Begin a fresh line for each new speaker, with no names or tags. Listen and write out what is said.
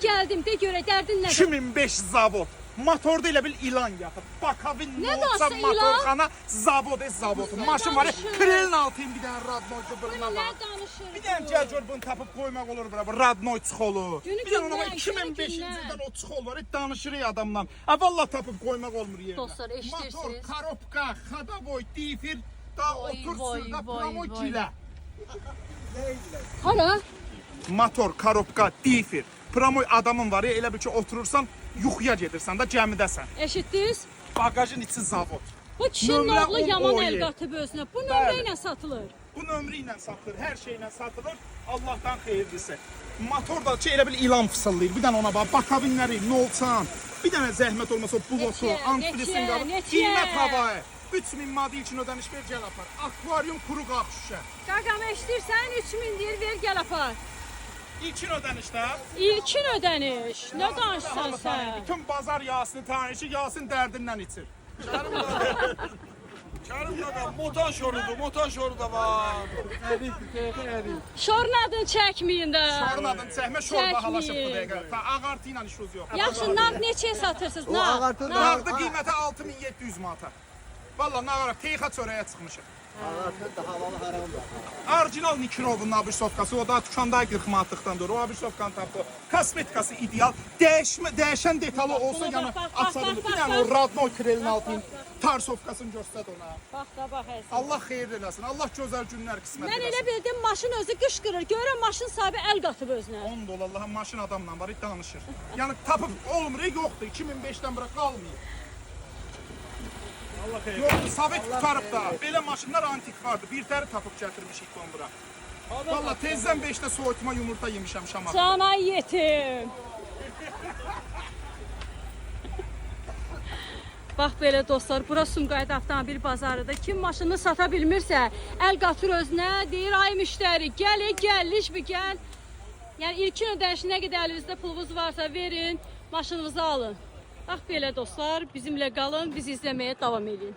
gəldim, de görə dərdin nədir?
2005 zavod. Motorda elə bil ilan yapıb. Bakavin
Nə
Notsa
danışsa
motorxana zavod zavodu. Maşın var ya,
danışır?
krelin altın bir dənə radnoy qıbrına
Nə
var.
danışır?
Bir dənə gəl gör bunu tapıb qoymaq olur bura. Bu radnoy çıxolu.
Günü
Bir dənə ona
gündən,
2005-ci
günü
ildən o çıxol var. Danışırıq adamla. Ha valla tapıb qoymaq olmur yerdə.
Dostlar, eşidirsiniz?
Motor, korobka, xadaboy, difir, da
Vay,
otur
vay,
sürdə,
vay,
promo
vay.
gilə.
Hara?
Motor, korobka, difir. Promoy adamın var ya, elə bir ki oturursan, yuxuya gedirsən də gəmidəsən.
Eşitdiniz?
Bagajın içi zavod.
Bu kişinin
Nömrə
oğlu
10
yaman
OY.
el qatıb özünə. Bu
Bəli.
nömrə ilə satılır.
Bu nömrə ilə satılır, hər şeylə satılır. Allahdan xeyirlisi. Motor da ki elə bil ilan fısıldayır. Bir dənə ona bax, bakavinləri, nolçan. Bir dənə zəhmət olmasa bloku,
Neçə,
antifrisin
neçə,
qabı,
neçə?
qiymət havayı. 3000 manat üçün ödəniş ver, gəl apar. Akvarium kuru qaq şüşə.
Qaqam eşidirsən 3000 deyir, ver gəl apar.
İlkin ödənişdə.
İlkin ödəniş. Nə danışsan sən?
Bütün bazar yağsını tanışı, yağsın dərdindən içir.
Kerim adam motan şorudu, motan şoru da var.
Şorun adını çəkməyin də.
Şorun adını çəkmə, şor
Çəkməyin.
bahalaşıb bu dəqiqə. Ta ağartı ilə işiniz yox.
Yaxşı, nağd neçəyə satırsınız? Nağd.
ağartı
Nağd.
Nağdı qiyməti 6700 manata. Valla nağara teyxa çörəyə çıxmışıq.
Ağartı da havalı haramdır.
Orijinal Nikirovun abişovkası, o da dükkanda 40 manatlıqdan doğru. O abişovkanı tapdı. Kosmetikası ideal. Dəyişən detalı olsa
Buna
yəni
bax, bax,
açarım.
bax,
Bir
bax,
dənə
bax.
o Radnoy krelin altını tarsovkasını göstər ona.
Bax da bax əzizim.
Allah xeyir eləsin. Allah gözəl günlər qismət
Mən elə
eləsin.
bildim maşın özü qışqırır. Görürəm maşın sahibi əl qatıb özünə.
10 dollar Allah'ın maşın adamla var, danışır. Yəni tapıb olmur, yoxdur. 2005-dən bura qalmayıb. Allah xeyir. Yoxdur, Sovet tutarıb da. Belə maşınlar antik vardı. Bir təri tapıb gətirmişik bunu bura. Valla tezdən 5-də soğutma yumurta yemişəm şama.
Cana yetim. Bax belə dostlar, bura Sumqayıt avtomobil bazarıdır. Kim maşını sata bilmirsə, əl qatır özünə, deyir ay müştəri, gəl, lişbi gəl. Yəni ilkin ödəniş nə qədər əlinizdə pulunuz varsa verin, maşınınızı alın. Bax belə dostlar, bizimlə qalın, bizi izləməyə davam edin.